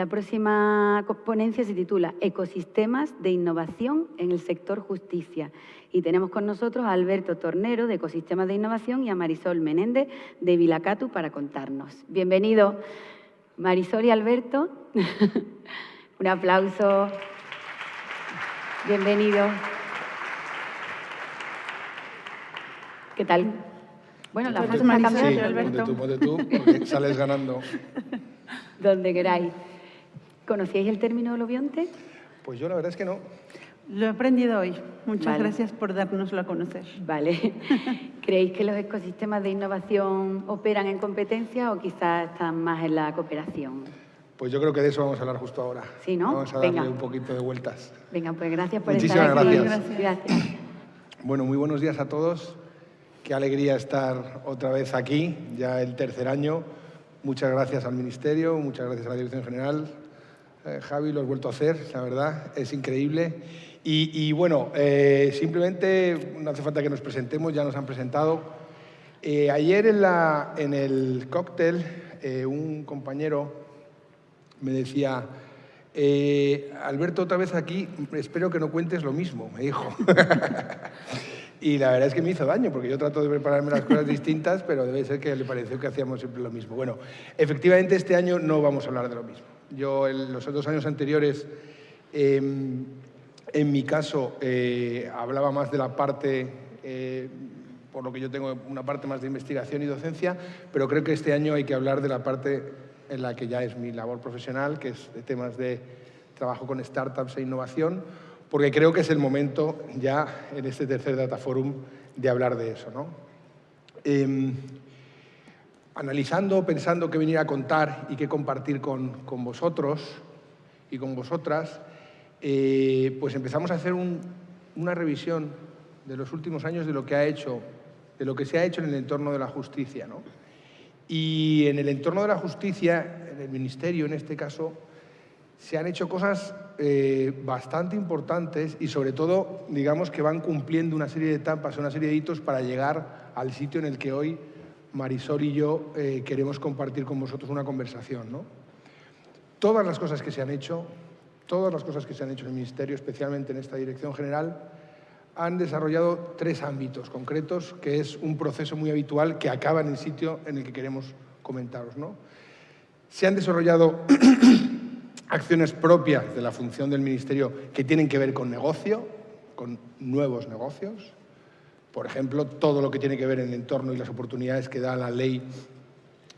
La próxima ponencia se titula Ecosistemas de innovación en el sector justicia. Y tenemos con nosotros a Alberto Tornero, de Ecosistemas de Innovación, y a Marisol Menéndez, de Vilacatu, para contarnos. Bienvenidos, Marisol y Alberto. Un aplauso. Bienvenidos. ¿Qué tal? Bueno, la frase me ha cambiado, sí, Alberto. ponte tú, porque sales ganando. Donde queráis. ¿Conocíais el término holobionte? Pues yo la verdad es que no. Lo he aprendido hoy. Muchas Vale. gracias por dárnoslo a conocer. Vale. ¿Creéis que los ecosistemas de innovación operan en competencia o quizás están más en la cooperación? Pues yo creo que de eso vamos a hablar justo ahora. Sí, ¿no? Vamos a darle Venga. un poquito de vueltas. Venga, pues gracias por Muchísimas estar aquí. gracias. Gracias. Bueno, muy buenos días a todos. Qué alegría estar otra vez aquí, ya el tercer año. Muchas gracias al Ministerio, muchas gracias a la Dirección General. Javi, lo has vuelto a hacer, la verdad, es increíble. Y bueno, simplemente no hace falta que nos presentemos, ya nos han presentado. Ayer en el cóctel, un compañero me decía, Alberto, otra vez aquí, espero que no cuentes lo mismo, me dijo. Y la verdad es que me hizo daño, porque yo trato de prepararme las cosas distintas, pero debe ser que le pareció que hacíamos siempre lo mismo. Bueno, efectivamente este año no vamos a hablar de lo mismo. Yo los 2 años anteriores, en mi caso, hablaba más de la parte, por lo que yo tengo una parte más de investigación y docencia, pero creo que este año hay que hablar de la parte en la que ya es mi labor profesional, que es de temas de trabajo con startups e innovación, porque creo que es el momento ya en este tercer Data Forum de hablar de eso, ¿no? Analizando, pensando qué venir a contar y qué compartir con vosotros y con vosotras, pues empezamos a hacer una revisión de los últimos años de lo que se ha hecho en el entorno de la justicia, ¿no? Y en el entorno de la justicia, en el Ministerio en este caso, se han hecho cosas bastante importantes y sobre todo, digamos, que van cumpliendo una serie de etapas, una serie de hitos para llegar al sitio en el que hoy Marisol y yo queremos compartir con vosotros una conversación, ¿no? Todas las cosas que se han hecho en el Ministerio, especialmente en esta Dirección General, han desarrollado 3 ámbitos concretos, que es un proceso muy habitual que acaba en el sitio en el que queremos comentaros, ¿no? Se han desarrollado acciones propias de la función del Ministerio que tienen que ver con negocio, con nuevos negocios. Por ejemplo, todo lo que tiene que ver en el entorno y las oportunidades que da la ley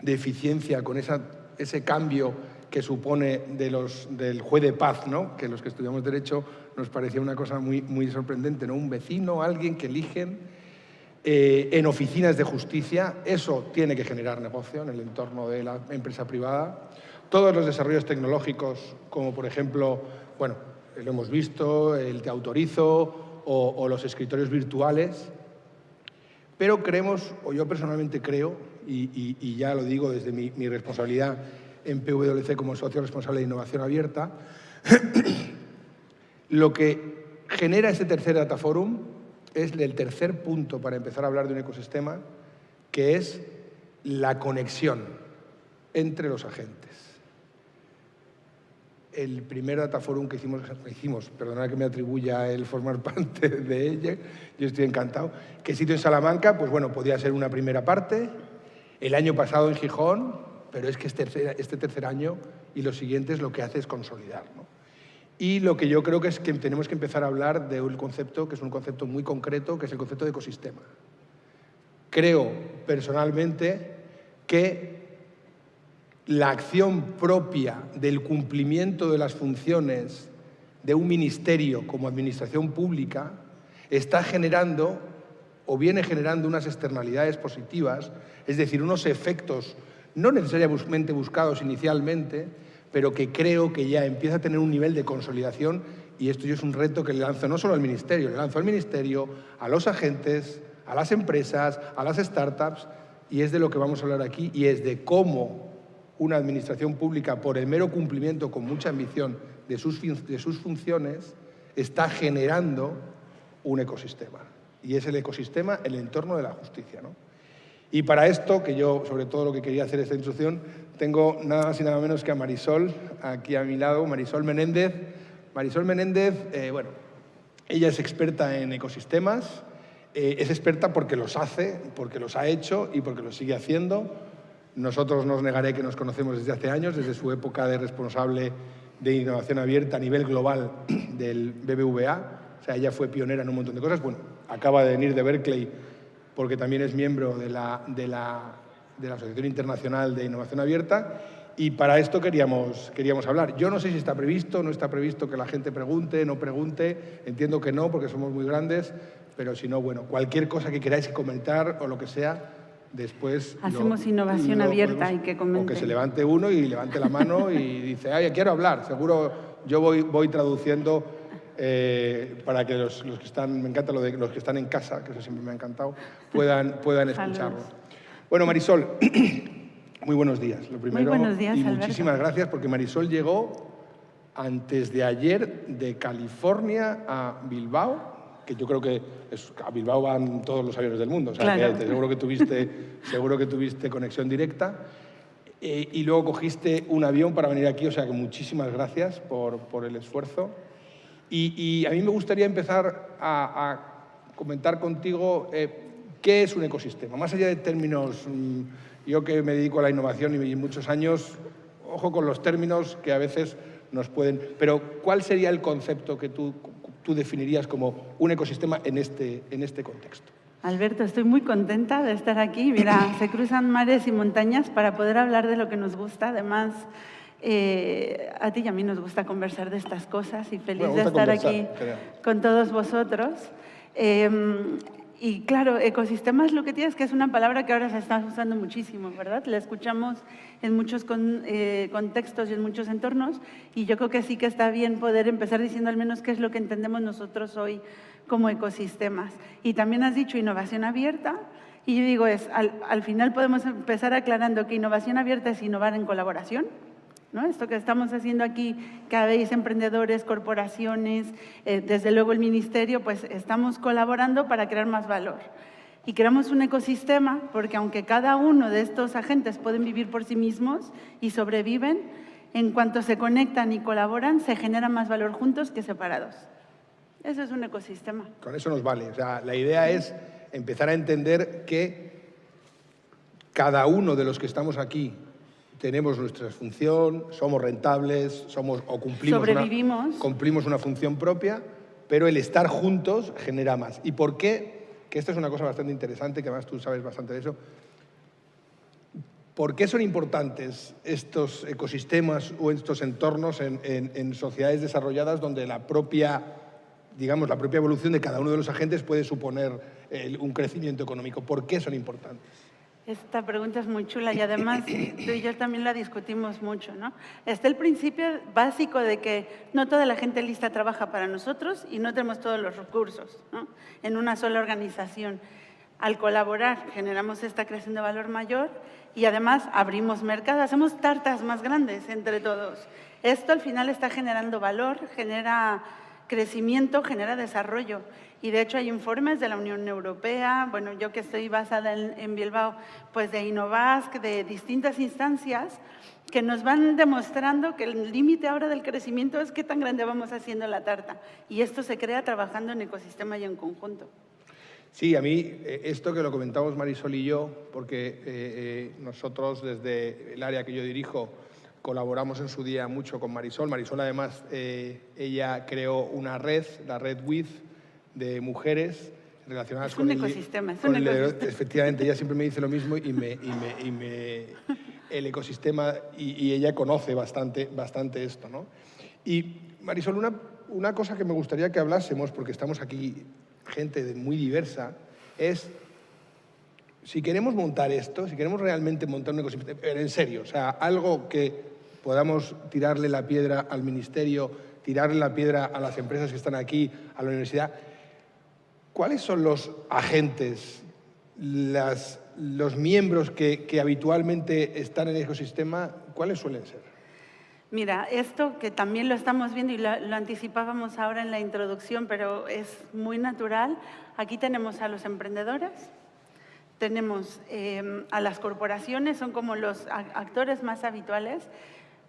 de eficiencia con ese cambio que supone del juez de paz, ¿no? Que los que estudiamos Derecho nos parecía una cosa muy, muy sorprendente, ¿no? Un vecino, alguien que eligen en oficinas de justicia. Eso tiene que generar negocio en el entorno de la empresa privada. Todos los desarrollos tecnológicos, como por ejemplo, bueno, lo hemos visto, el Te Autorizo o los escritorios virtuales, pero creemos, o yo personalmente creo, y ya lo digo desde mi responsabilidad en PwC como socio responsable de innovación abierta, lo que genera este tercer Data Forum es el tercer punto para empezar a hablar de un ecosistema, que es la conexión entre los agentes. El primer Data Forum que hicimos, perdonad que me atribuya el formar parte de ella, yo estoy encantado, que sitio en Salamanca, pues bueno, podía ser una primera parte, el año pasado en Gijón, pero es que este tercer año y los siguientes lo que hace es consolidar, ¿no? Y lo que yo creo que es que tenemos que empezar a hablar de un concepto que es un concepto muy concreto, que es el concepto de ecosistema. Creo personalmente que la acción propia del cumplimiento de las funciones de un ministerio como administración pública está generando o viene generando unas externalidades positivas, es decir, unos efectos no necesariamente buscados inicialmente, pero que creo que ya empieza a tener un nivel de consolidación, y esto yo es un reto que le lanzo no solo al Ministerio, le lanzo al Ministerio, a los agentes, a las empresas, a las startups, y es de lo que vamos a hablar aquí, y es de cómo una administración pública, por el mero cumplimiento con mucha ambición de sus funciones, está generando un ecosistema. Y es el ecosistema, el entorno de la justicia, ¿no? Y para esto, que yo sobre todo lo que quería hacer esta introducción, tengo nada más y nada menos que a Marisol, aquí a mi lado, Marisol Menéndez. Marisol Menéndez, bueno, ella es experta en ecosistemas, es experta porque los hace, porque los ha hecho y porque los sigue haciendo. Nosotros no os negaré que nos conocemos desde hace años, desde su época de responsable de innovación abierta a nivel global del BBVA. O sea, ella fue pionera en un montón de cosas. Bueno, acaba de venir de Berkeley porque también es miembro de la Asociación Internacional de Innovación Abierta, y para esto queríamos hablar. Yo no sé si está previsto, no está previsto que la gente pregunte, no pregunte, entiendo que no porque somos muy grandes, pero si no, bueno, cualquier cosa que queráis comentar o lo que sea, después hacemos innovación abierta y que comenten. O que se levante uno y levante la mano y dice, ay, quiero hablar, seguro yo voy traduciendo para que los que están, me encanta lo de los que están en casa, que eso siempre me ha encantado, puedan escucharlo. Bueno, Marisol, muy buenos días. Lo primero, muy buenos días, y Alberto. muchísimas gracias porque Marisol llegó antes de ayer de California a Bilbao, que yo creo que a Bilbao van todos los aviones del mundo, o sea, claro. que seguro que tuviste conexión directa, y luego cogiste un avión para venir aquí, o sea que muchísimas gracias por el esfuerzo. Y a mí me gustaría empezar a comentar contigo qué es un ecosistema, más allá de términos. Yo que me dedico a la innovación y muchos años, ojo con los términos que a veces nos pueden... Pero ¿cuál sería el concepto que tú definirías como un ecosistema en este contexto? Alberto, estoy muy contenta de estar aquí. Mira, se cruzan mares y montañas para poder hablar de lo que nos gusta. Además, a ti y a mí nos gusta conversar de estas cosas y feliz de estar aquí con todos vosotros. Y claro, ecosistema es lo que tienes, que es una palabra que ahora se está usando muchísimo, ¿verdad? La escuchamos en muchos contextos y en muchos entornos, y yo creo que sí que está bien poder empezar diciendo al menos qué es lo que entendemos nosotros hoy como ecosistemas. Y también has dicho innovación abierta, y yo digo, al final podemos empezar aclarando que innovación abierta es innovar en colaboración, ¿no? Esto que estamos haciendo aquí, que habéis emprendedores, corporaciones, desde luego el ministerio, pues estamos colaborando para crear más valor. Y creamos un ecosistema porque aunque cada uno de estos agentes pueden vivir por sí mismos y sobreviven, en cuanto se conectan y colaboran, se genera más valor juntos que separados. Eso es un ecosistema. Con eso nos vale. O sea, la idea es empezar a entender que cada uno de los que estamos aquí tenemos nuestra función, somos rentables, cumplimos una función propia, pero el estar juntos genera más. ¿Y por qué? Que esta es una cosa bastante interesante, que además tú sabes bastante de eso. ¿Por qué son importantes estos ecosistemas o estos entornos en sociedades desarrolladas donde la propia evolución de cada uno de los agentes puede suponer un crecimiento económico? ¿Por qué son importantes? Esta pregunta es muy chula y además tú y yo también la discutimos mucho, ¿no? Está el principio básico de que no toda la gente lista trabaja para nosotros y no tenemos todos los recursos, ¿no? En una sola organización. Al colaborar generamos esta creación de valor mayor y además abrimos mercado, hacemos tartas más grandes entre todos. Esto al final está generando valor, genera crecimiento, genera desarrollo. Y de hecho hay informes de la Unión Europea, bueno, yo que estoy basada en Bilbao, pues de Innovask, de distintas instancias, que nos van demostrando que el límite ahora del crecimiento es qué tan grande vamos haciendo la tarta. Y esto se crea trabajando en ecosistema y en conjunto. Sí, a mí esto que lo comentamos Marisol y yo, porque nosotros desde el área que yo dirijo colaboramos en su día mucho con Marisol. Marisol además, ella creó una red, la Red WID, de mujeres relacionadas con el ecosistema. Efectivamente, ella siempre me dice lo mismo y el ecosistema, y ella conoce bastante esto, ¿no? Y Marisol, una cosa que me gustaría que hablásemos, porque estamos aquí gente muy diversa, es si queremos montar esto, si queremos realmente montar un ecosistema, en serio, o sea, algo que podamos tirarle la piedra al ministerio, tirarle la piedra a las empresas que están aquí, a la universidad. ¿Cuáles son los agentes, los miembros que habitualmente están en el ecosistema? ¿Cuáles suelen ser? Mira, esto que también lo estamos viendo y lo anticipábamos ahora en la introducción, pero es muy natural. Aquí tenemos a los emprendedores, tenemos a las corporaciones, son como los actores más habituales.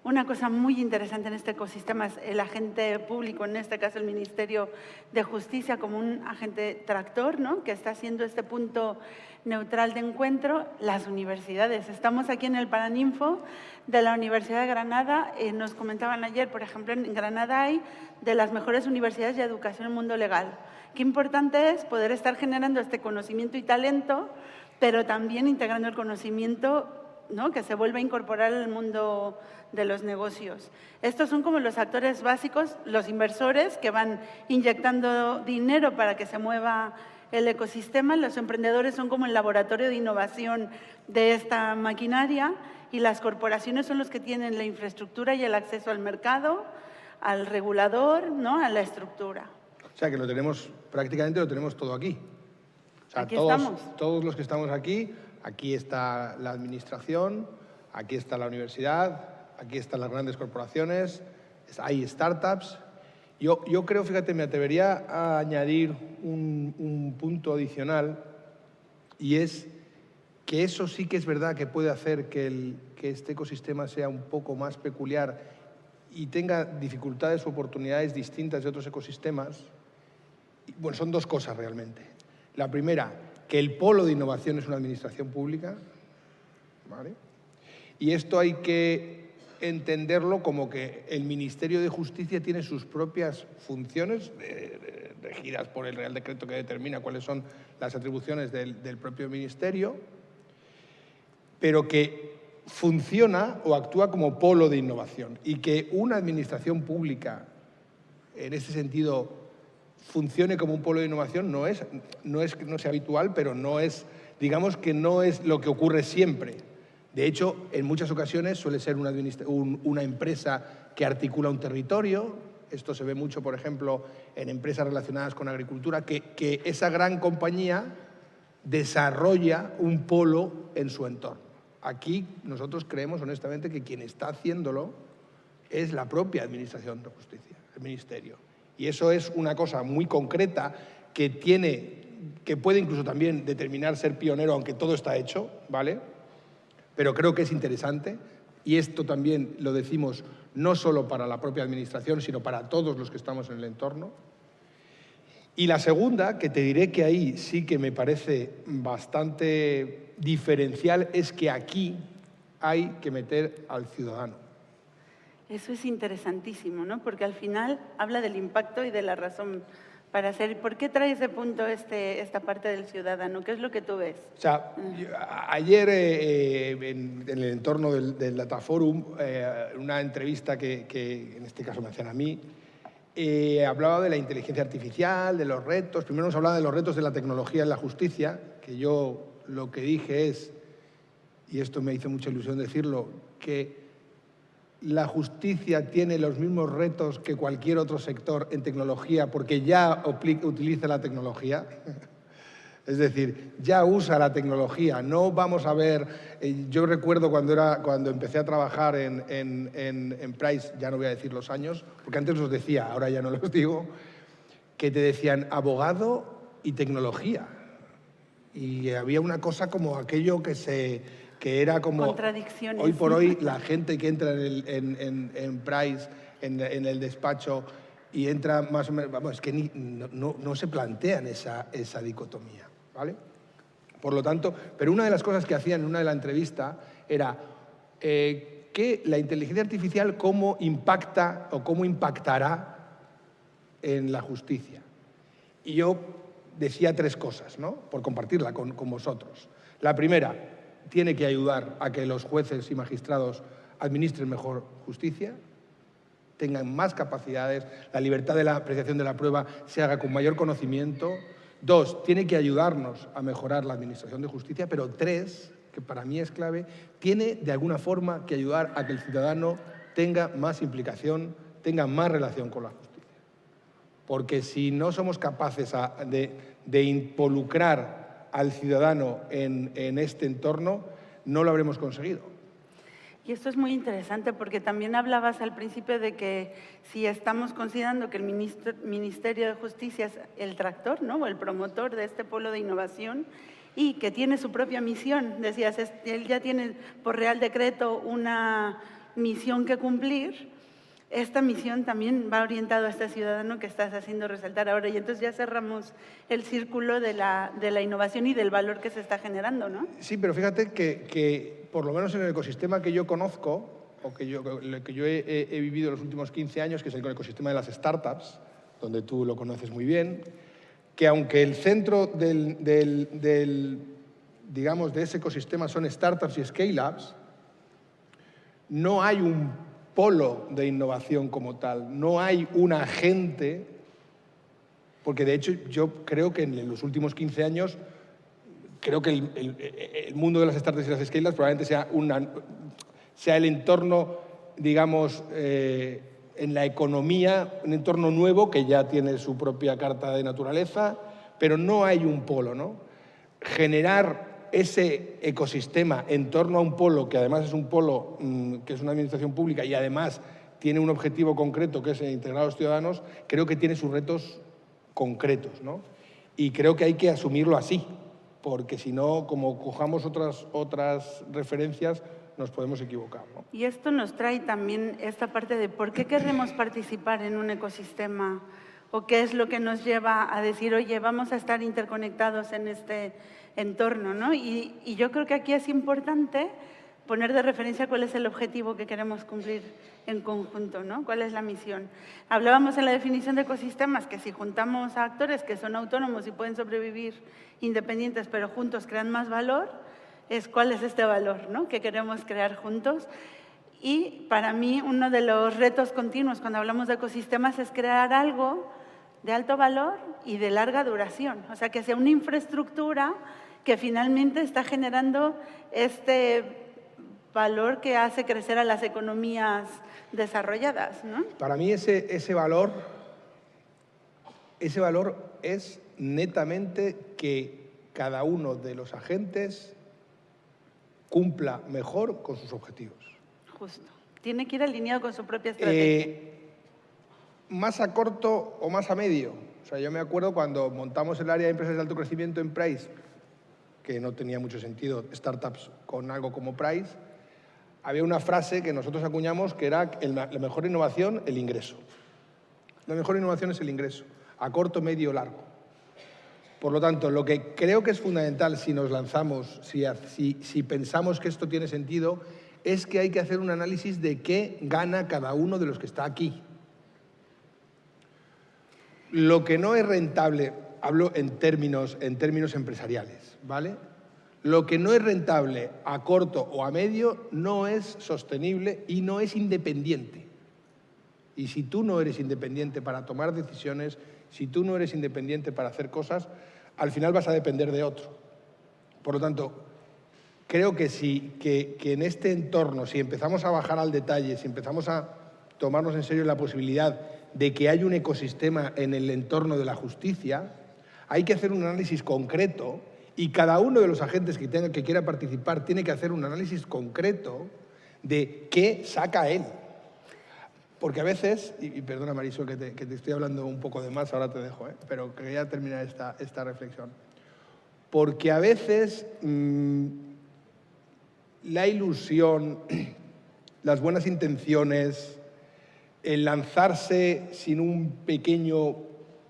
Una cosa muy interesante en este ecosistema es el agente público, en este caso el Ministerio de Justicia, como un agente tractor, ¿no?, que está haciendo este punto neutral de encuentro. Las universidades. Estamos aquí en el Paraninfo de la Universidad de Granada. Nos comentaban ayer, por ejemplo, en Granada hay de las mejores universidades de educación en el mundo legal. Qué importante es poder estar generando este conocimiento y talento, pero también integrando el conocimiento, ¿no?, que se vuelve a incorporar al mundo de los negocios. Estos son como los actores básicos, los inversores que van inyectando dinero para que se mueva el ecosistema. Los emprendedores son como el laboratorio de innovación de esta maquinaria, y las corporaciones son los que tienen la infraestructura y el acceso al mercado, al regulador, ¿no?, a la estructura. O sea, que prácticamente lo tenemos todo aquí. O sea, Aquí estamos. todos los que estamos aquí está la administración, aquí está la universidad, aquí están las grandes corporaciones, hay startups. Yo creo, fíjate, me atrevería a añadir un punto adicional, y es que eso sí que es verdad que puede hacer que este ecosistema sea un poco más peculiar y tenga dificultades o oportunidades distintas de otros ecosistemas. Bueno, son dos cosas realmente. La primera, que el polo de innovación es una administración pública, ¿vale? Y esto hay que entenderlo como que el Ministerio de Justicia tiene sus propias funciones, regidas por el Real Decreto que determina cuáles son las atribuciones del propio Ministerio, pero que funciona o actúa como polo de innovación, y que una administración pública, en ese sentido, funcione como un polo de innovación no es que no sea habitual, pero digamos que no es lo que ocurre siempre. De hecho, en muchas ocasiones suele ser una empresa que articula un territorio. Esto se ve mucho, por ejemplo, en empresas relacionadas con agricultura, que esa gran compañía desarrolla un polo en su entorno. Aquí nosotros creemos honestamente que quien está haciéndolo es la propia Administración de Justicia, el Ministerio. Y eso es una cosa muy concreta que puede incluso también determinar ser pionero, aunque todo está hecho, ¿vale? Pero creo que es interesante, y esto también lo decimos no solo para la propia Administración, sino para todos los que estamos en el entorno. Y la segunda, que te diré que ahí sí que me parece bastante diferencial, es que aquí hay que meter al ciudadano. Eso es interesantísimo, ¿no? Porque al final habla del impacto y de la razón para hacer. ¿Por qué trae ese punto esta parte del ciudadano? ¿Qué es lo que tú ves? O sea, ayer en el entorno del Dataforum, una entrevista que en este caso me hacían a mí, hablaba de la inteligencia artificial, de los retos. Primero nos hablaba de los retos de la tecnología en la justicia, que yo lo que dije es, y esto me hizo mucha ilusión decirlo, que la justicia tiene los mismos retos que cualquier otro sector en tecnología, porque ya utiliza la tecnología. Es decir, ya usa la tecnología. No vamos a ver... yo recuerdo cuando empecé a trabajar en Price, ya no voy a decir los años, porque antes los decía, ahora ya no los digo, que te decían abogado y tecnología. Y había una cosa como aquello que era como... Contradicciones. Hoy por hoy la gente que entra en Price, en el despacho, y entra más o menos... Vamos, es que no se plantean esa dicotomía, ¿vale? Por lo tanto, pero una de las cosas que hacían en una de las entrevistas era que la inteligencia artificial cómo impacta o cómo impactará en la justicia. Y yo decía tres cosas, ¿no?, por compartirla con vosotros. La primera, tiene que ayudar a que los jueces y magistrados administren mejor justicia, tengan más capacidades, la libertad de la apreciación de la prueba se haga con mayor conocimiento. Dos, tiene que ayudarnos a mejorar la administración de justicia. Pero tres, que para mí es clave, tiene de alguna forma que ayudar a que el ciudadano tenga más implicación, tenga más relación con la justicia. Porque si no somos capaces de involucrar al ciudadano en este entorno, no lo habremos conseguido. Y esto es muy interesante porque también hablabas al principio de que si estamos considerando que el Ministerio de Justicia es el tractor, ¿no?, o el promotor de este polo de innovación, y que tiene su propia misión. Decías, él ya tiene por Real Decreto una misión que cumplir. Esta misión también va orientada a este ciudadano que estás haciendo resaltar ahora, y entonces ya cerramos el círculo de la innovación y del valor que se está generando, ¿no? Sí, pero fíjate que por lo menos en el ecosistema que yo conozco, o que yo he vivido los últimos 15 años, que es el ecosistema de las startups, donde tú lo conoces muy bien, que aunque el centro digamos, de ese ecosistema son startups y scale-ups, no hay un polo de innovación como tal, no hay un agente, porque de hecho yo creo que en los últimos 15 años, creo que el mundo de las startups y las scale-ups probablemente sea el entorno, digamos, en la economía, un entorno nuevo que ya tiene su propia carta de naturaleza, pero no hay un polo, ¿no? Generar ese ecosistema en torno a un polo, que además es un polo que es una administración pública y además tiene un objetivo concreto, que es integrar a los ciudadanos, creo que tiene sus retos concretos, ¿no? Y creo que hay que asumirlo así, porque si no, como cojamos otras referencias, nos podemos equivocar, ¿no? Y esto nos trae también esta parte de por qué queremos participar en un ecosistema, o qué es lo que nos lleva a decir, oye, vamos a estar interconectados en este entorno, ¿no? Y yo creo que aquí es importante poner de referencia cuál es el objetivo que queremos cumplir en conjunto, ¿no? ¿Cuál es la misión? Hablábamos en la definición de ecosistemas que si juntamos a actores que son autónomos y pueden sobrevivir independientes, pero juntos crean más valor, cuál es este valor, ¿no?, que queremos crear juntos. Y para mí uno de los retos continuos cuando hablamos de ecosistemas es crear algo de alto valor y de larga duración, o sea, que sea una infraestructura que finalmente está generando este valor que hace crecer a las economías desarrolladas, ¿no? Para mí ese valor es netamente que cada uno de los agentes cumpla mejor con sus objetivos. Justo. Tiene que ir alineado con su propia estrategia. Más a corto o más a medio. O sea, yo me acuerdo cuando montamos el área de empresas de alto crecimiento en Price, que no tenía mucho sentido startups con algo como Price, había una frase que nosotros acuñamos que era la mejor innovación, el ingreso. La mejor innovación es el ingreso, a corto, medio, largo. Por lo tanto, lo que creo que es fundamental si nos lanzamos, si pensamos que esto tiene sentido, es que hay que hacer un análisis de qué gana cada uno de los que está aquí. Lo que no es rentable, hablo en términos empresariales, ¿vale? Lo que no es rentable a corto o a medio no es sostenible y no es independiente. Y si tú no eres independiente para tomar decisiones, si tú no eres independiente para hacer cosas, al final vas a depender de otro. Por lo tanto, creo que en este entorno, si empezamos a bajar al detalle, si empezamos a tomarnos en serio la posibilidad de que haya un ecosistema en el entorno de la justicia, hay que hacer un análisis concreto y cada uno de los agentes que quiera participar tiene que hacer un análisis concreto de qué saca él. Porque a veces, y perdona Marisol que te estoy hablando un poco de más, ahora te dejo, pero quería terminar esta reflexión. Porque a veces la ilusión, las buenas intenciones, el lanzarse sin un pequeño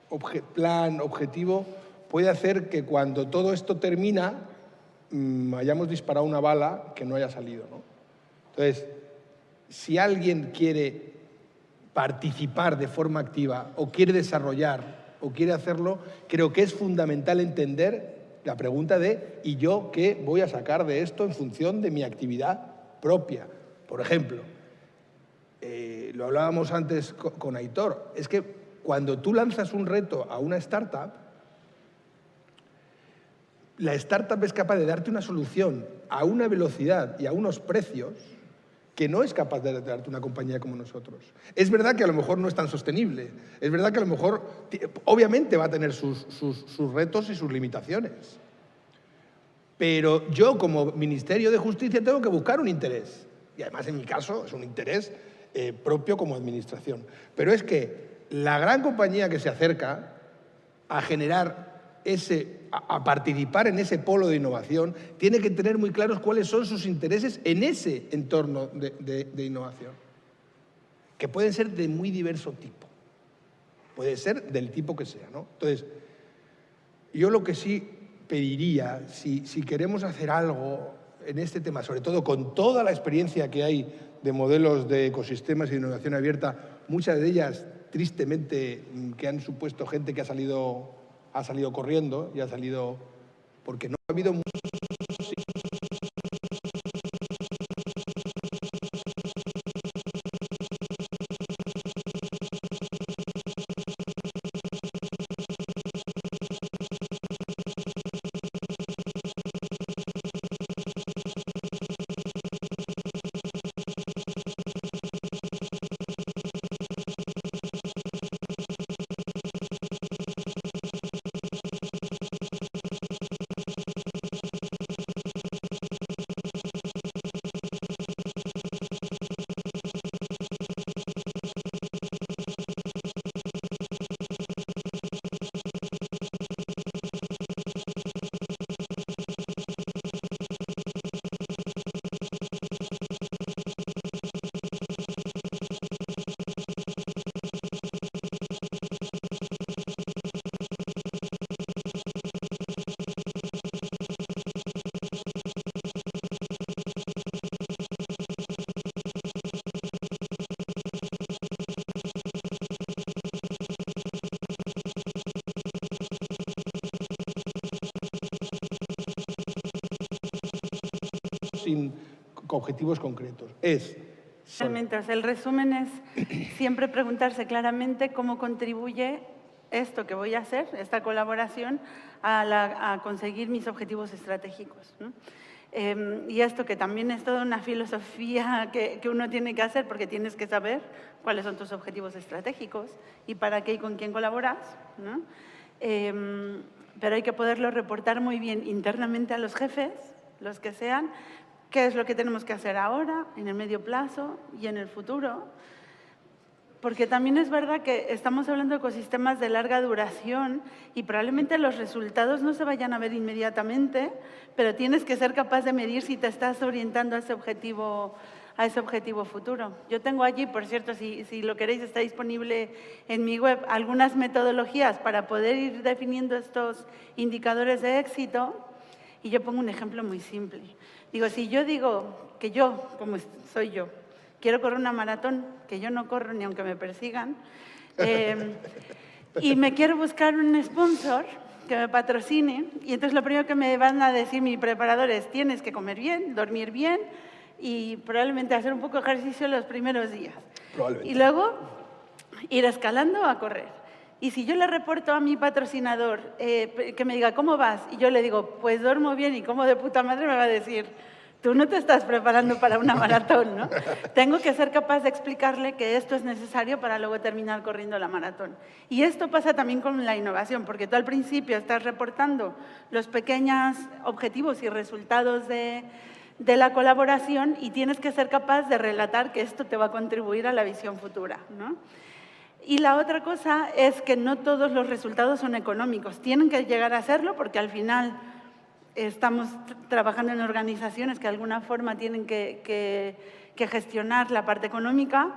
objetivo, puede hacer que cuando todo esto termina hayamos disparado una bala que no haya salido, ¿no? Entonces, si alguien quiere participar de forma activa o quiere desarrollar o quiere hacerlo, creo que es fundamental entender la pregunta de ¿y yo qué voy a sacar de esto en función de mi actividad propia? Por ejemplo, lo hablábamos antes con Aitor, es que cuando tú lanzas un reto a una startup, la startup es capaz de darte una solución a una velocidad y a unos precios que no es capaz de darte una compañía como nosotros. Es verdad que a lo mejor no es tan sostenible, es verdad que a lo mejor, obviamente va a tener sus retos y sus limitaciones. Pero yo, como Ministerio de Justicia, tengo que buscar un interés. Y además, en mi caso, es un interés propio como administración. Pero es que la gran compañía que se acerca a generar a participar en ese polo de innovación, tiene que tener muy claros cuáles son sus intereses en ese entorno de innovación, que pueden ser de muy diverso tipo. Puede ser del tipo que sea, ¿no? Entonces, yo lo que sí pediría, si queremos hacer algo en este tema, sobre todo con toda la experiencia que hay de modelos de ecosistemas y de innovación abierta, muchas de ellas, tristemente, que han supuesto gente que ha salido corriendo y ha salido porque no ha habido mucho. Sin objetivos concretos. Realmente, o sea, el resumen es siempre preguntarse claramente cómo contribuye esto que voy a hacer, esta colaboración, a conseguir mis objetivos estratégicos, ¿no? Y esto que también es toda una filosofía que uno tiene que hacer, porque tienes que saber cuáles son tus objetivos estratégicos y para qué y con quién colaboras, ¿no? Pero hay que poderlo reportar muy bien internamente a los jefes, los que sean, qué es lo que tenemos que hacer ahora, en el medio plazo y en el futuro. Porque también es verdad que estamos hablando de ecosistemas de larga duración y probablemente los resultados no se vayan a ver inmediatamente, pero tienes que ser capaz de medir si te estás orientando a ese objetivo futuro. Yo tengo allí, por cierto, si lo queréis, está disponible en mi web, algunas metodologías para poder ir definiendo estos indicadores de éxito, y yo pongo un ejemplo muy simple. Digo, si yo digo que yo, como soy yo, quiero correr una maratón, que yo no corro ni aunque me persigan, y me quiero buscar un sponsor que me patrocine, y entonces lo primero que me van a decir mi preparador es: tienes que comer bien, dormir bien y probablemente hacer un poco de ejercicio los primeros días. Y luego ir escalando a correr. Y si yo le reporto a mi patrocinador que me diga, ¿cómo vas? Y yo le digo, pues duermo bien y como de puta madre, me va a decir, tú no te estás preparando para una maratón, ¿no? Tengo que ser capaz de explicarle que esto es necesario para luego terminar corriendo la maratón. Y esto pasa también con la innovación, porque tú al principio estás reportando los pequeños objetivos y resultados de la colaboración y tienes que ser capaz de relatar que esto te va a contribuir a la visión futura, ¿no? Y la otra cosa es que no todos los resultados son económicos. Tienen que llegar a serlo porque al final estamos trabajando en organizaciones que de alguna forma tienen que gestionar la parte económica,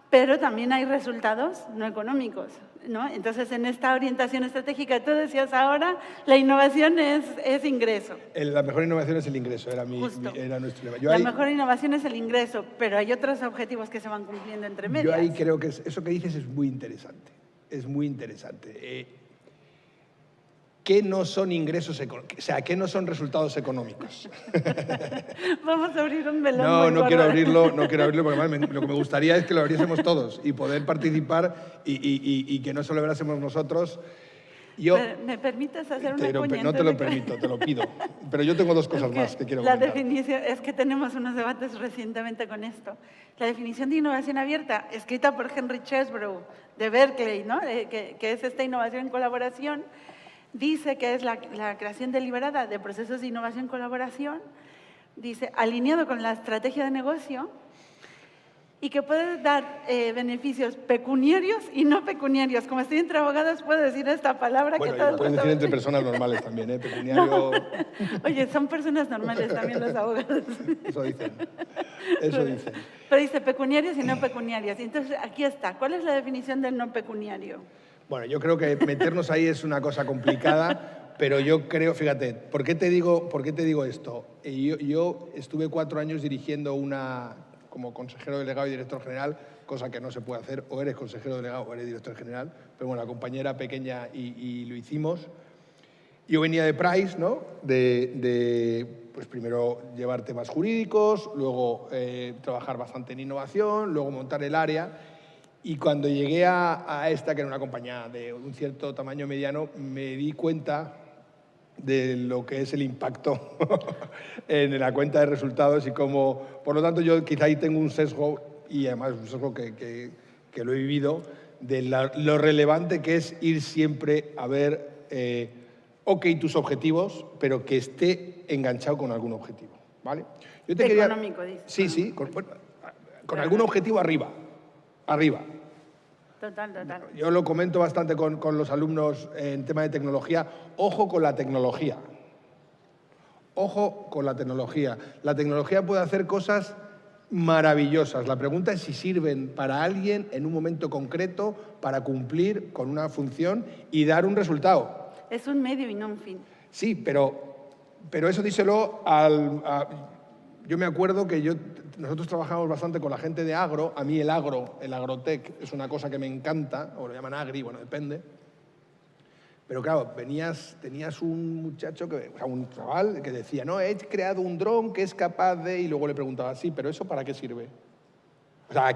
pero también hay resultados no económicos, ¿no? Entonces, en esta orientación estratégica, tú decías ahora, la innovación es ingreso. La mejor innovación es el ingreso, era nuestro lema. La mejor innovación es el ingreso, pero hay otros objetivos que se van cumpliendo entre medias. Yo ahí creo que eso que dices es muy interesante, es muy interesante. ¿Qué no son ingresos económicos? O sea, ¿qué no son resultados económicos? Vamos a abrir un melón. No quiero abrirlo, porque además lo que me gustaría es que lo abriésemos todos y poder participar y que no solo lo abrásemos nosotros. ¿Me permites hacer una cuña? No te lo permito, te lo pido. Pero yo tengo dos cosas más que quiero comentar. La definición, es que tenemos unos debates recientemente con esto. La definición de innovación abierta, escrita por Henry Chesbrough de Berkeley, ¿no? que es esta innovación en colaboración, dice que es la creación deliberada de procesos de innovación en colaboración, dice, alineado con la estrategia de negocio y que puede dar beneficios pecuniarios y no pecuniarios. Como estoy entre abogados, puedo decir esta palabra Bueno, que y todos lo puedes decir entre personas normales también, ¿eh? Pecuniario... Oye, son personas normales también los abogados. Eso dicen. Eso dicen. Pero dice pecuniarios y no pecuniarios. Entonces, aquí está. ¿Cuál es la definición del no pecuniario? Bueno, yo creo que meternos ahí es una cosa complicada, pero yo creo, fíjate, ¿por qué te digo esto? Yo estuve 4 años dirigiendo como consejero delegado y director general, cosa que no se puede hacer, o eres consejero delegado o eres director general, pero bueno, la compañía era pequeña y lo hicimos. Yo venía de Price, ¿no? Pues primero llevar temas jurídicos, luego trabajar bastante en innovación, luego montar el área. Y cuando llegué a esta, que era una compañía de un cierto tamaño mediano, me di cuenta de lo que es el impacto en la cuenta de resultados y cómo, por lo tanto, yo quizá ahí tengo un sesgo, y además un sesgo que lo he vivido, de lo relevante que es ir siempre a ver, ok, tus objetivos, pero que esté enganchado con algún objetivo, ¿vale? Yo te Económico, dices. Sí, con algún objetivo arriba. Total. Yo lo comento bastante con los alumnos en tema de tecnología. Ojo con la tecnología. Ojo con la tecnología. La tecnología puede hacer cosas maravillosas. La pregunta es si sirven para alguien en un momento concreto para cumplir con una función y dar un resultado. Es un medio y no un fin. Sí, pero eso díselo yo me acuerdo que nosotros trabajamos bastante con la gente de agro. A mí el agrotech, es una cosa que me encanta, o lo llaman agri, bueno, depende. Pero claro, tenías un muchacho, un chaval que decía, no, he creado un dron que es capaz de... Y luego le preguntaba, sí, pero ¿eso para qué sirve? O sea,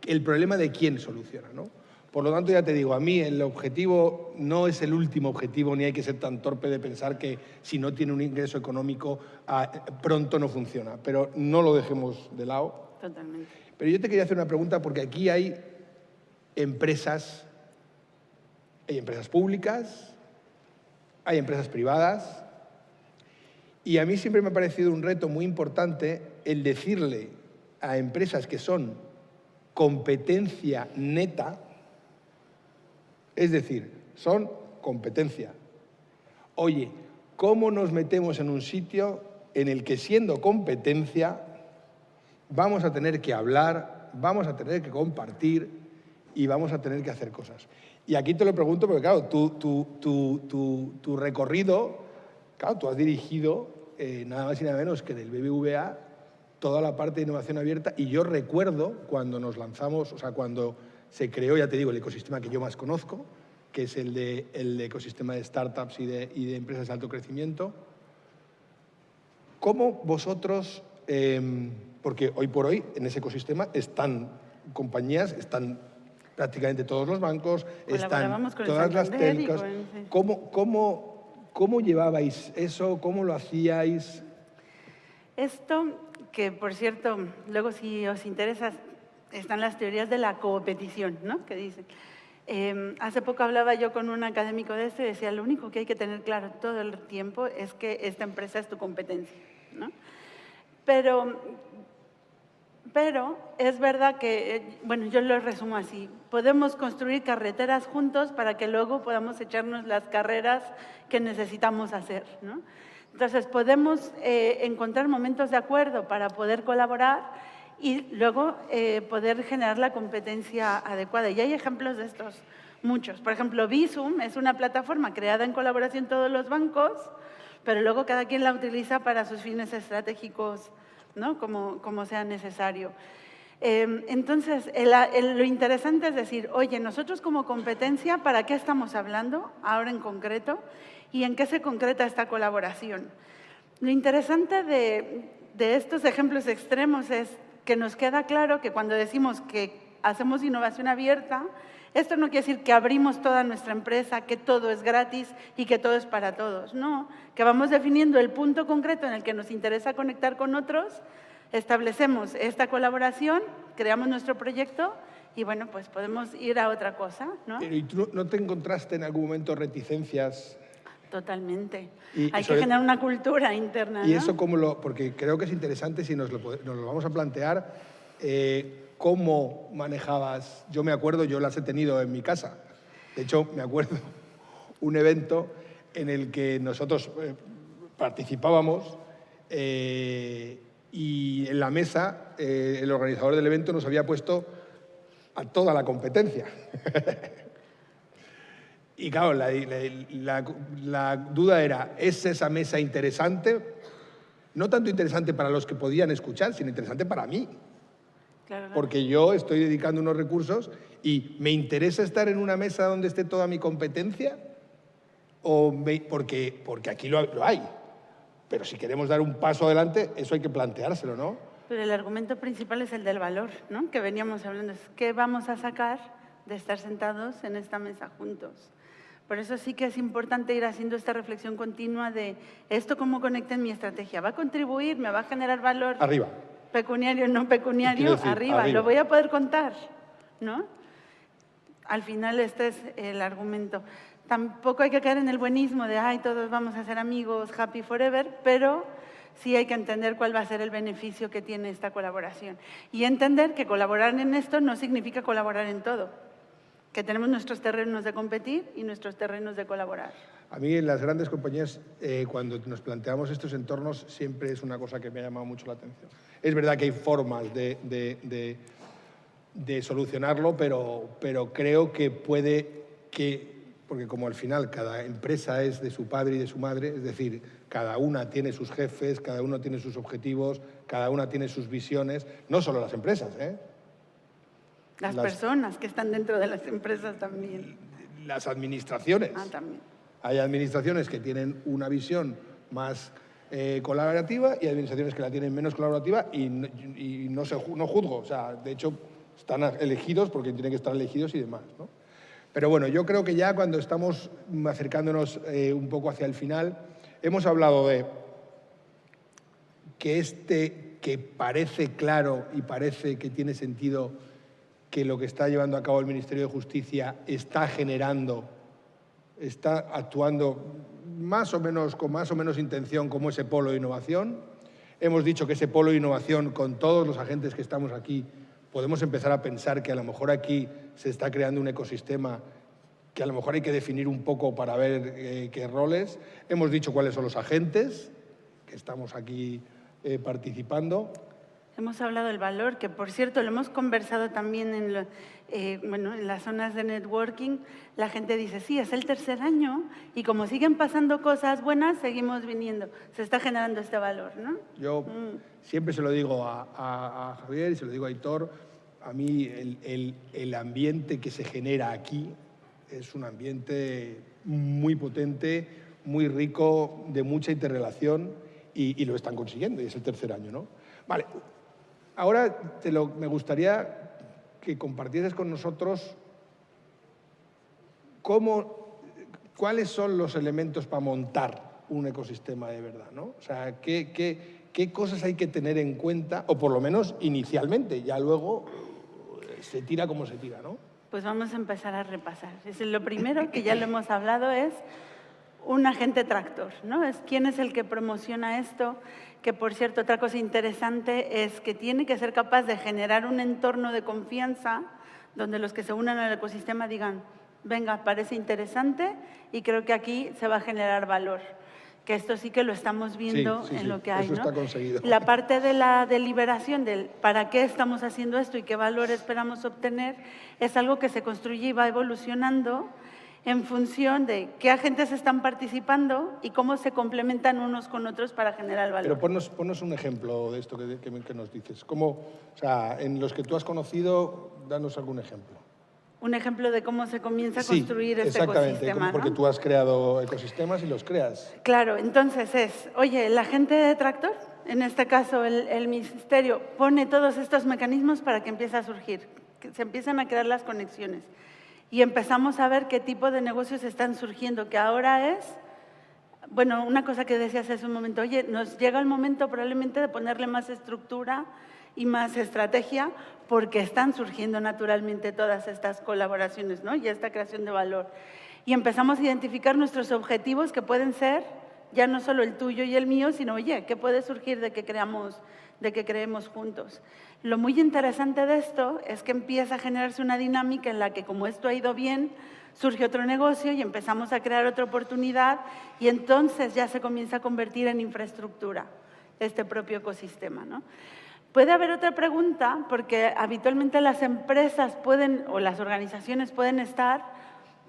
el problema de quién soluciona, ¿no? Por lo tanto, ya te digo, a mí el objetivo no es el último objetivo, ni hay que ser tan torpe de pensar que si no tiene un ingreso económico pronto no funciona. Pero no lo dejemos de lado. Totalmente. Pero yo te quería hacer una pregunta porque aquí hay empresas públicas, hay empresas privadas, y a mí siempre me ha parecido un reto muy importante el decirle a empresas que son competencia neta, es decir, son competencia. Oye, ¿cómo nos metemos en un sitio en el que siendo competencia vamos a tener que hablar, vamos a tener que compartir y vamos a tener que hacer cosas? Y aquí te lo pregunto porque, claro, tu recorrido, claro, tú has dirigido nada más y nada menos que del BBVA toda la parte de innovación abierta, y yo recuerdo cuando nos lanzamos, o sea, cuando se creó, ya te digo, el ecosistema que yo más conozco, que es el ecosistema de startups y de empresas de alto crecimiento. ¿Cómo vosotros, porque hoy por hoy en ese ecosistema están compañías, están prácticamente todos los bancos, están todas las telcos. ¿Cómo llevabais eso? ¿Cómo lo hacíais? Esto, que por cierto, luego si os interesa, están las teorías de la competición, ¿no? Que dicen. Hace poco hablaba yo con un académico de esto y decía, lo único que hay que tener claro todo el tiempo es que esta empresa es tu competencia, ¿no? Pero es verdad que, bueno, yo lo resumo así, podemos construir carreteras juntos para que luego podamos echarnos las carreras que necesitamos hacer, ¿no? Entonces, podemos encontrar momentos de acuerdo para poder colaborar y luego poder generar la competencia adecuada. Y hay ejemplos de estos, muchos. Por ejemplo, Visum es una plataforma creada en colaboración todos los bancos, pero luego cada quien la utiliza para sus fines estratégicos, ¿no? Como sea necesario. Entonces, lo interesante es decir, oye, nosotros como competencia, ¿para qué estamos hablando ahora en concreto? ¿Y en qué se concreta esta colaboración? Lo interesante de estos ejemplos extremos es que nos queda claro que cuando decimos que hacemos innovación abierta, esto no quiere decir que abrimos toda nuestra empresa, que todo es gratis y que todo es para todos. No, que vamos definiendo el punto concreto en el que nos interesa conectar con otros, establecemos esta colaboración, creamos nuestro proyecto y, bueno, pues podemos ir a otra cosa, ¿no? ¿Y tú no te encontraste en algún momento reticencias? Totalmente. Hay que generar una cultura interna, ¿Y ¿no? eso cómo porque creo que es interesante si nos lo vamos a plantear, ¿cómo manejabas? Yo me acuerdo, yo las he tenido en mi casa. De hecho, me acuerdo un evento en el que nosotros participábamos y en la mesa el organizador del evento nos había puesto a toda la competencia. Y claro, la duda era, ¿es esa mesa interesante? No tanto interesante para los que podían escuchar, sino interesante para mí. Claro. Porque yo estoy dedicando unos recursos y ¿me interesa estar en una mesa donde esté toda mi competencia? Porque aquí lo hay. Pero si queremos dar un paso adelante, eso hay que planteárselo, ¿no? Pero el argumento principal es el del valor, ¿no? Que veníamos hablando. ¿Qué vamos a sacar de estar sentados en esta mesa juntos? Por eso sí que es importante ir haciendo esta reflexión continua de esto cómo conecta en mi estrategia. ¿Va a contribuir? ¿Me va a generar valor? Arriba. Pecuniario, no pecuniario, Quiero decir, arriba. ¿Lo voy a poder contar? ¿No? Al final este es el argumento. Tampoco hay que caer en el buenismo de, ay, todos vamos a ser amigos, happy forever, pero sí hay que entender cuál va a ser el beneficio que tiene esta colaboración. Y entender que colaborar en esto no significa colaborar en todo. Que tenemos nuestros terrenos de competir y nuestros terrenos de colaborar. A mí en las grandes compañías, cuando nos planteamos estos entornos, siempre es una cosa que me ha llamado mucho la atención. Es verdad que hay formas de solucionarlo, pero creo que porque como al final cada empresa es de su padre y de su madre, es decir, cada una tiene sus jefes, cada uno tiene sus objetivos, cada una tiene sus visiones, no solo las empresas, Las personas que están dentro de las empresas también. Las administraciones. También. Hay administraciones que tienen una visión más colaborativa y administraciones que la tienen menos colaborativa y no juzgo. O sea, de hecho, están elegidos porque tienen que estar elegidos y demás, ¿no? Pero bueno, yo creo que ya cuando estamos acercándonos un poco hacia el final, hemos hablado de que parece claro y parece que tiene sentido que lo que está llevando a cabo el Ministerio de Justicia está actuando con más o menos intención como ese polo de innovación. Hemos dicho que ese polo de innovación, con todos los agentes que estamos aquí, podemos empezar a pensar que a lo mejor aquí se está creando un ecosistema que a lo mejor hay que definir un poco para ver qué roles. Hemos dicho cuáles son los agentes que estamos aquí participando. Hemos hablado del valor, que por cierto lo hemos conversado también en las zonas de networking. La gente dice, sí, es el tercer año y como siguen pasando cosas buenas, seguimos viniendo. Se está generando este valor, ¿no? Yo siempre se lo digo a Javier y se lo digo a Aitor, a mí el ambiente que se genera aquí es un ambiente muy potente, muy rico, de mucha interrelación y lo están consiguiendo y es el tercer año, ¿no? Vale. Ahora me gustaría que compartieses con nosotros cuáles son los elementos para montar un ecosistema de verdad, ¿no? O sea, qué cosas hay que tener en cuenta, o por lo menos inicialmente, ya luego se tira como se tira, ¿no? Pues vamos a empezar a repasar. Lo primero, que ya lo hemos hablado, es un agente tractor, ¿no? ¿Quién es el que promociona esto? Que, por cierto, otra cosa interesante es que tiene que ser capaz de generar un entorno de confianza donde los que se unan al ecosistema digan, venga, parece interesante y creo que aquí se va a generar valor. Que esto sí que lo estamos viendo en lo que hay, eso ¿no? está conseguido. La parte de la deliberación del para qué estamos haciendo esto y qué valor esperamos obtener es algo que se construye y va evolucionando en función de qué agentes están participando y cómo se complementan unos con otros para generar valor. Pero ponnos un ejemplo de esto que nos dices. O sea, en los que tú has conocido, danos algún ejemplo. Un ejemplo de cómo se comienza a construir este ecosistema, ¿no? Porque tú has creado ecosistemas y los creas. Claro, entonces oye, el agente de tractor, en este caso el ministerio, pone todos estos mecanismos para que empiece a surgir, que se empiezan a crear las conexiones. Y empezamos a ver qué tipo de negocios están surgiendo, que ahora es, bueno, una cosa que decías hace un momento, oye, nos llega el momento probablemente de ponerle más estructura y más estrategia, porque están surgiendo naturalmente todas estas colaboraciones, ¿no? Y esta creación de valor. Y empezamos a identificar nuestros objetivos que pueden ser Ya no solo el tuyo y el mío, sino, oye, ¿qué puede surgir de que creemos juntos? Lo muy interesante de esto es que empieza a generarse una dinámica en la que, como esto ha ido bien, surge otro negocio y empezamos a crear otra oportunidad y entonces ya se comienza a convertir en infraestructura este propio ecosistema, ¿no? Puede haber otra pregunta, porque habitualmente las empresas o las organizaciones pueden estar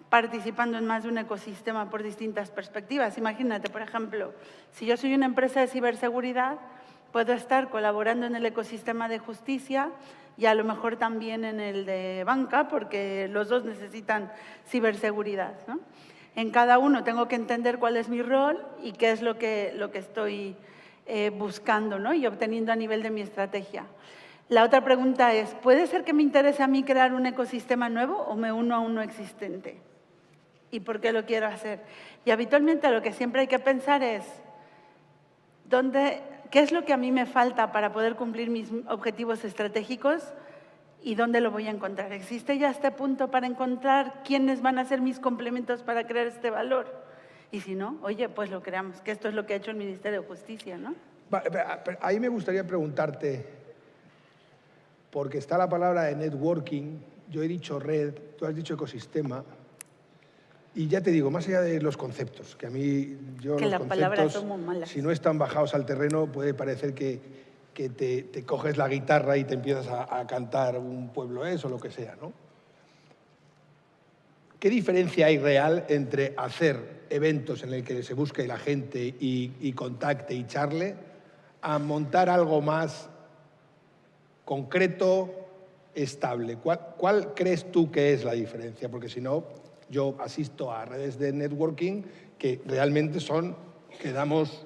participando en más de un ecosistema por distintas perspectivas. Imagínate, por ejemplo, si yo soy una empresa de ciberseguridad, puedo estar colaborando en el ecosistema de justicia y a lo mejor también en el de banca, porque los dos necesitan ciberseguridad, ¿no? En cada uno tengo que entender cuál es mi rol y qué es lo que estoy buscando, ¿no? Y obteniendo a nivel de mi estrategia. La otra pregunta es, ¿puede ser que me interese a mí crear un ecosistema nuevo o me uno a uno existente? ¿Y por qué lo quiero hacer? Y habitualmente lo que siempre hay que pensar es, ¿qué es lo que a mí me falta para poder cumplir mis objetivos estratégicos y dónde lo voy a encontrar? ¿Existe ya este punto para encontrar quiénes van a ser mis complementos para crear este valor? Y si no, oye, pues lo creamos, que esto es lo que ha hecho el Ministerio de Justicia, ¿no? Ahí me gustaría preguntarte, porque está la palabra de networking, yo he dicho red, tú has dicho ecosistema, y ya te digo, más allá de los conceptos, que a mí yo que los las palabras conceptos, son muy malas. si no están bajados al terreno, puede parecer que te coges la guitarra y te empiezas a cantar un pueblo o lo que sea, ¿no? ¿Qué diferencia hay real entre hacer eventos en el que se busque la gente y contacte y charle a montar algo más concreto, estable? ¿Cuál crees tú que es la diferencia? Porque si no, yo asisto a redes de networking que realmente quedamos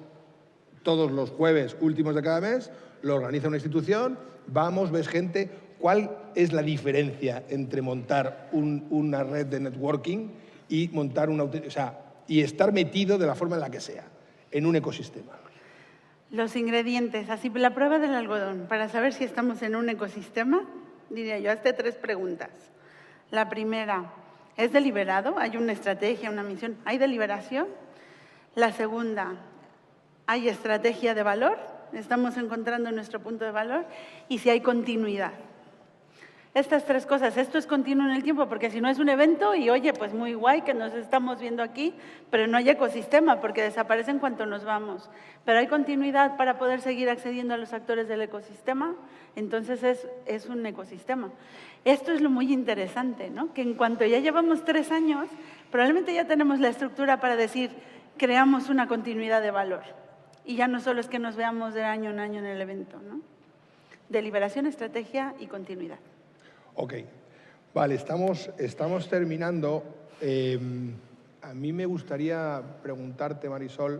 todos los jueves últimos de cada mes, lo organiza una institución, vamos, ves gente. ¿Cuál es la diferencia entre montar una red de networking y montar y estar metido de la forma en la que sea, en un ecosistema? Los ingredientes, así la prueba del algodón, para saber si estamos en un ecosistema, diría yo, hazte 3 preguntas. La primera, ¿es deliberado? ¿Hay una estrategia, una misión? ¿Hay deliberación? La segunda, ¿hay estrategia de valor? ¿Estamos encontrando nuestro punto de valor? Y si hay continuidad. Estas 3 cosas, esto es continuo en el tiempo, porque si no es un evento y oye, pues muy guay que nos estamos viendo aquí, pero no hay ecosistema porque desaparece en cuanto nos vamos. Pero hay continuidad para poder seguir accediendo a los actores del ecosistema, entonces es un ecosistema. Esto es lo muy interesante, ¿no? Que en cuanto ya llevamos 3 años, probablemente ya tenemos la estructura para decir, creamos una continuidad de valor. Y ya no solo es que nos veamos de año en año en el evento, ¿no? Deliberación, estrategia y continuidad. Ok, vale, estamos terminando. A mí me gustaría preguntarte, Marisol,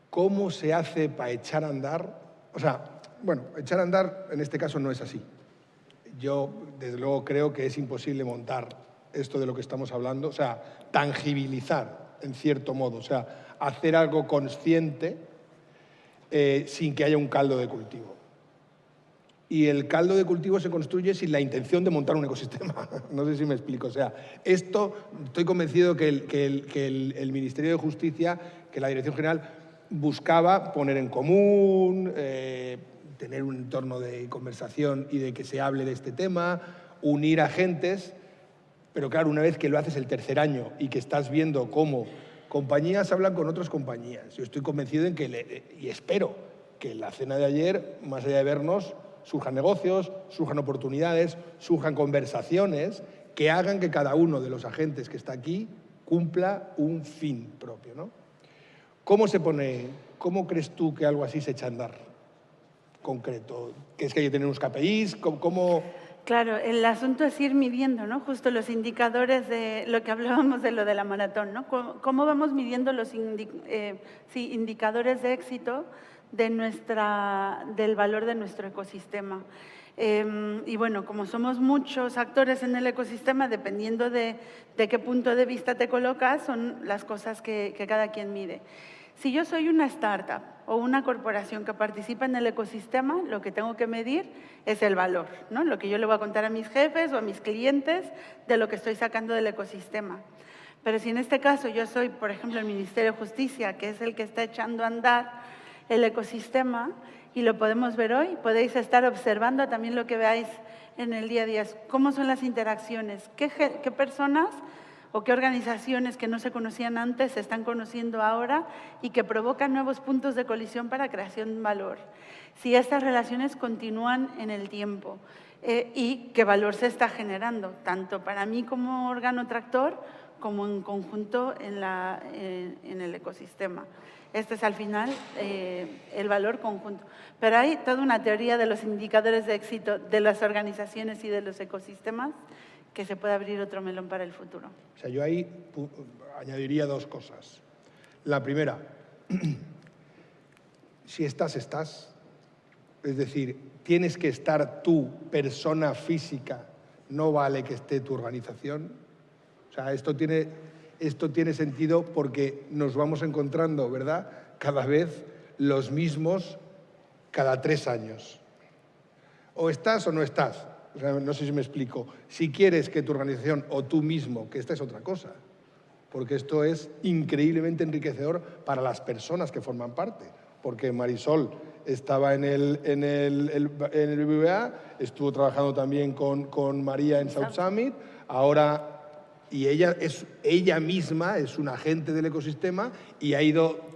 ¿cómo se hace para echar a andar? O sea, bueno, echar a andar en este caso no es así. Yo, desde luego, creo que es imposible montar esto de lo que estamos hablando, o sea, tangibilizar, en cierto modo, o sea, hacer algo consciente sin que haya un caldo de cultivo. Y el caldo de cultivo se construye sin la intención de montar un ecosistema. No sé si me explico. O sea, esto, estoy convencido que el Ministerio de Justicia, que la Dirección General, buscaba poner en común, tener un entorno de conversación y de que se hable de este tema, unir agentes, pero claro, una vez que lo haces el 3er año y que estás viendo cómo compañías hablan con otras compañías, yo estoy convencido en y espero que en la cena de ayer, más allá de vernos, surjan negocios, surjan oportunidades, surjan conversaciones que hagan que cada uno de los agentes que está aquí cumpla un fin propio, ¿no? ¿Cómo crees tú que algo así se echa a andar concreto? ¿Que es que hay que tener unos KPIs? ¿Cómo? Claro, el asunto es ir midiendo, ¿no? Justo los indicadores de lo que hablábamos de lo de la maratón, ¿no? ¿Cómo vamos midiendo los indicadores de éxito del valor de nuestro ecosistema? Y bueno, como somos muchos actores en el ecosistema, dependiendo de qué punto de vista te colocas, son las cosas que cada quien mide. Si yo soy una startup o una corporación que participa en el ecosistema, lo que tengo que medir es el valor, ¿no? Lo que yo le voy a contar a mis jefes o a mis clientes de lo que estoy sacando del ecosistema. Pero si en este caso yo soy, por ejemplo, el Ministerio de Justicia, que es el que está echando a andar el ecosistema, y lo podemos ver hoy, podéis estar observando también lo que veáis en el día a día, cómo son las interacciones, qué personas o qué organizaciones que no se conocían antes se están conociendo ahora y que provocan nuevos puntos de colisión para creación de valor. Si estas relaciones continúan en el tiempo y qué valor se está generando, tanto para mí como órgano tractor, como en conjunto en el ecosistema. Este es al final el valor conjunto. Pero hay toda una teoría de los indicadores de éxito de las organizaciones y de los ecosistemas que se puede abrir otro melón para el futuro. O sea, yo ahí añadiría 2 cosas. La primera, si estás, estás. Es decir, tienes que estar tú, persona física, no vale que esté tu organización. O sea, esto tiene sentido porque nos vamos encontrando, ¿verdad?, cada vez los mismos cada 3 años. O estás o no estás. O sea, no sé si me explico. Si quieres que tu organización o tú mismo, que esta es otra cosa, porque esto es increíblemente enriquecedor para las personas que forman parte. Porque Marisol estaba en el BBVA, estuvo trabajando también con María en South Summit, ahora... Y ella misma es un agente del ecosistema y ha ido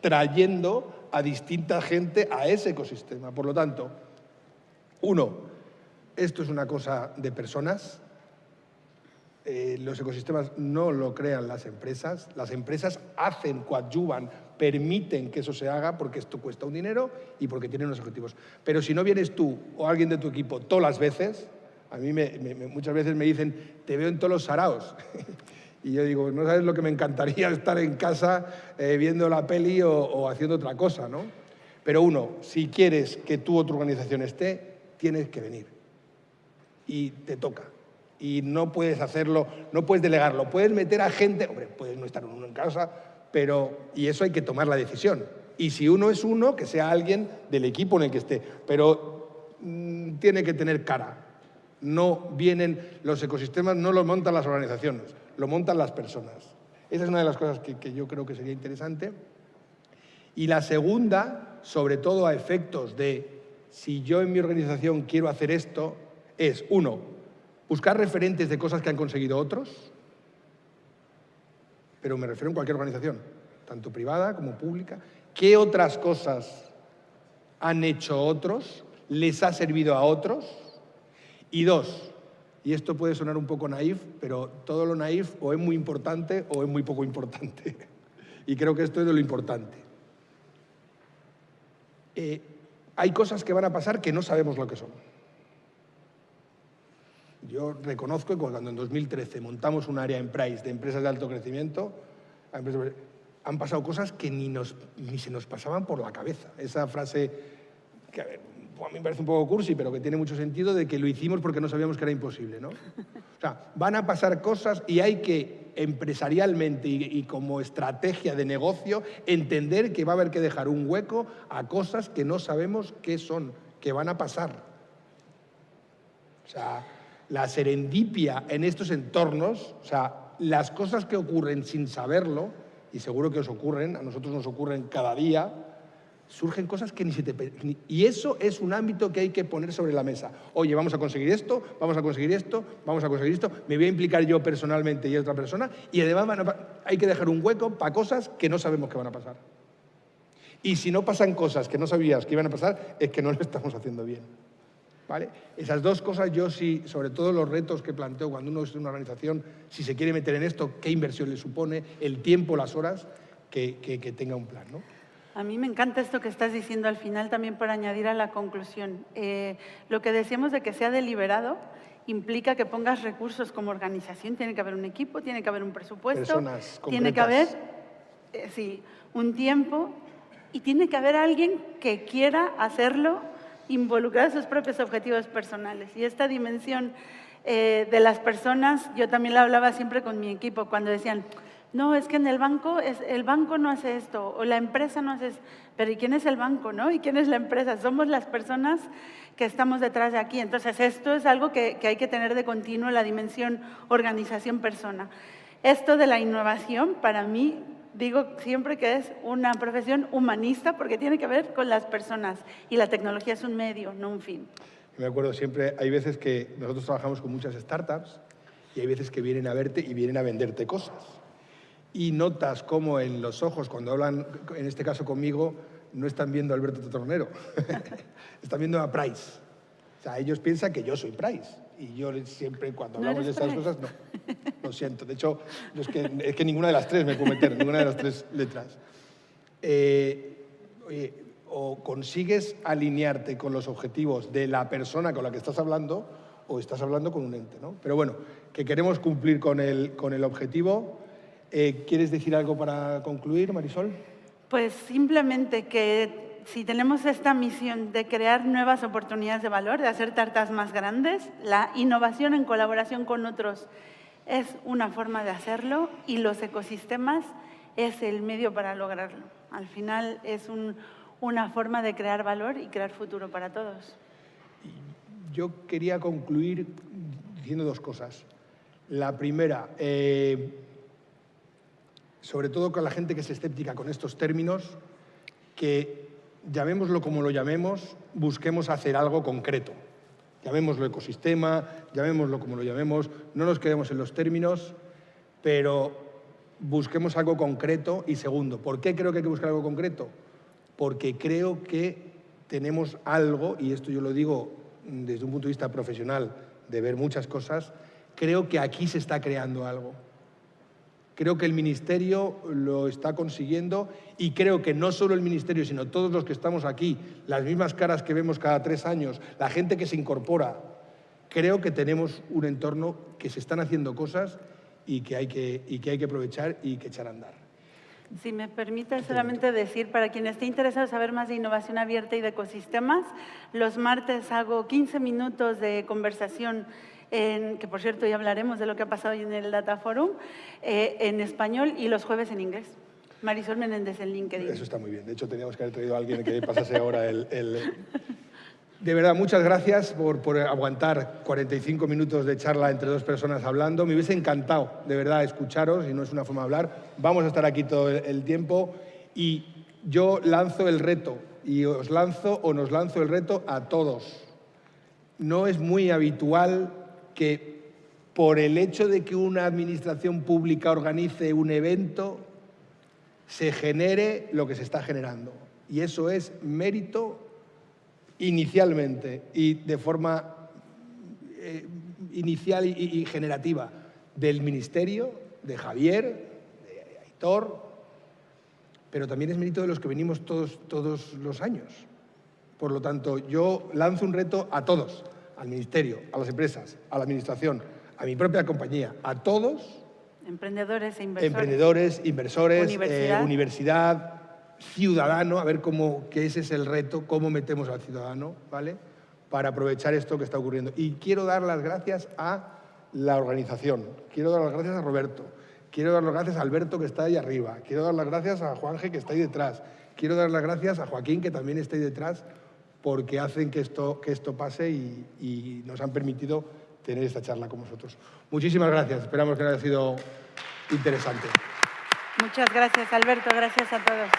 trayendo a distinta gente a ese ecosistema. Por lo tanto, 1, esto es una cosa de personas. Los ecosistemas no lo crean las empresas hacen, coadyuvan, permiten que eso se haga porque esto cuesta un dinero y porque tienen unos objetivos. Pero si no vienes tú o alguien de tu equipo todas las veces... A mí muchas veces me dicen, te veo en todos los saraos. Y yo digo, no sabes lo que me encantaría estar en casa viendo la peli o haciendo otra cosa, ¿no? Pero 1, si quieres que tú o tu organización esté, tienes que venir. Y te toca. Y no puedes hacerlo, no puedes delegarlo. Puedes meter a gente, hombre, puedes no estar uno en casa, y eso hay que tomar la decisión. Y si uno es uno, que sea alguien del equipo en el que esté. Pero tiene que tener cara. No vienen los ecosistemas, no los montan las organizaciones, lo montan las personas. Esa es una de las cosas que yo creo que sería interesante. Y la segunda, sobre todo a efectos de si yo en mi organización quiero hacer esto, es 1, buscar referentes de cosas que han conseguido otros, pero me refiero en cualquier organización, tanto privada como pública. ¿Qué otras cosas han hecho otros? ¿Les ha servido a otros? Y 2, y esto puede sonar un poco naif, pero todo lo naif o es muy importante o es muy poco importante. Y creo que esto es de lo importante. Hay cosas que van a pasar que no sabemos lo que son. Yo reconozco que cuando en 2013 montamos un área en Price de empresas de alto crecimiento, han pasado cosas que ni se nos pasaban por la cabeza. Esa frase que, a mí me parece un poco cursi, pero que tiene mucho sentido, de que lo hicimos porque no sabíamos que era imposible, ¿no? O sea, van a pasar cosas y hay que empresarialmente y como estrategia de negocio entender que va a haber que dejar un hueco a cosas que no sabemos qué son, que van a pasar. O sea, la serendipia en estos entornos, o sea, las cosas que ocurren sin saberlo, y seguro que os ocurren, a nosotros nos ocurren cada día, surgen cosas que ni se te... Y eso es un ámbito que hay que poner sobre la mesa. Oye, vamos a conseguir esto, vamos a conseguir esto, vamos a conseguir esto, me voy a implicar yo personalmente y otra persona, y además hay que dejar un hueco para cosas que no sabemos que van a pasar. Y si no pasan cosas que no sabías que iban a pasar, es que no lo estamos haciendo bien. ¿Vale? Esas 2 cosas yo sí, sobre todo los retos que planteo cuando uno es una organización, si se quiere meter en esto, qué inversión le supone, el tiempo, las horas, que tenga un plan, ¿no? A mí me encanta esto que estás diciendo al final también para añadir a la conclusión. Lo que decíamos de que sea deliberado implica que pongas recursos como organización. Tiene que haber un equipo, tiene que haber un presupuesto, personas concretas. Tiene que haber un tiempo y tiene que haber alguien que quiera hacerlo, involucrar sus propios objetivos personales. Y esta dimensión de las personas, yo también la hablaba siempre con mi equipo cuando decían, no, es que en el banco no hace esto, o la empresa no hace esto. Pero ¿y quién es el banco, no? ¿Y quién es la empresa? Somos las personas que estamos detrás de aquí. Entonces, esto es algo que hay que tener de continuo, la dimensión organización-persona. Esto de la innovación, para mí, digo siempre que es una profesión humanista porque tiene que ver con las personas y la tecnología es un medio, no un fin. Me acuerdo siempre, hay veces que nosotros trabajamos con muchas startups y hay veces que vienen a verte y vienen a venderte cosas. Y notas cómo en los ojos, cuando hablan, en este caso conmigo, no están viendo a Alberto Tornero, están viendo a Price. O sea, ellos piensan que yo soy Price. Y yo siempre, cuando hablamos de estas cosas, no. Lo siento. De hecho, es que ninguna de las tres me puedo meter, ninguna de las tres letras. Oye, o consigues alinearte con los objetivos de la persona con la que estás hablando o estás hablando con un ente, ¿no? Pero bueno, que queremos cumplir con el objetivo. ¿Quieres decir algo para concluir, Marisol? Pues simplemente que si tenemos esta misión de crear nuevas oportunidades de valor, de hacer tartas más grandes, la innovación en colaboración con otros es una forma de hacerlo y los ecosistemas es el medio para lograrlo. Al final es una forma de crear valor y crear futuro para todos. Yo quería concluir diciendo dos cosas. La primera, sobre todo con la gente que es escéptica con estos términos, que llamémoslo como lo llamemos, busquemos hacer algo concreto. Llamémoslo ecosistema, llamémoslo como lo llamemos, no nos quedemos en los términos, pero busquemos algo concreto. Y segundo, ¿por qué creo que hay que buscar algo concreto? Porque creo que tenemos algo, y esto yo lo digo desde un punto de vista profesional, de ver muchas cosas, creo que aquí se está creando algo. Creo que el Ministerio lo está consiguiendo y creo que no solo el Ministerio, sino todos los que estamos aquí, las mismas caras que vemos cada 3 años, la gente que se incorpora, creo que tenemos un entorno que se están haciendo cosas y que hay que aprovechar y que echar a andar. Si me permite solamente decir, para quien esté interesado en saber más de innovación abierta y de ecosistemas, los martes hago 15 minutos de conversación que por cierto ya hablaremos de lo que ha pasado hoy en el Data Forum, en español y los jueves en inglés. Marisol Menéndez en LinkedIn. Eso está muy bien. De hecho, teníamos que haber traído a alguien que pasase ahora De verdad, muchas gracias por aguantar 45 minutos de charla entre dos personas hablando. Me hubiese encantado, de verdad, escucharos, y no es una forma de hablar. Vamos a estar aquí todo el tiempo y yo lanzo el reto, y nos lanzo el reto a todos. No es muy habitual que por el hecho de que una administración pública organice un evento se genere lo que se está generando. Y eso es mérito inicialmente y de forma inicial y generativa del Ministerio, de Javier, de Aitor, pero también es mérito de los que venimos todos los años. Por lo tanto, yo lanzo un reto a todos, al Ministerio, a las empresas, a la Administración, a mi propia compañía, a todos. Emprendedores e inversores. Emprendedores, inversores, Universidad. Ciudadano, a ver que ese es el reto, cómo metemos al ciudadano, ¿vale? Para aprovechar esto que está ocurriendo. Y quiero dar las gracias a la organización, quiero dar las gracias a Roberto, quiero dar las gracias a Alberto, que está ahí arriba, quiero dar las gracias a Juanje, que está ahí detrás, quiero dar las gracias a Joaquín, que también está ahí detrás, porque hacen que esto pase y nos han permitido tener esta charla con vosotros. Muchísimas gracias, esperamos que haya sido interesante. Muchas gracias, Alberto, gracias a todos.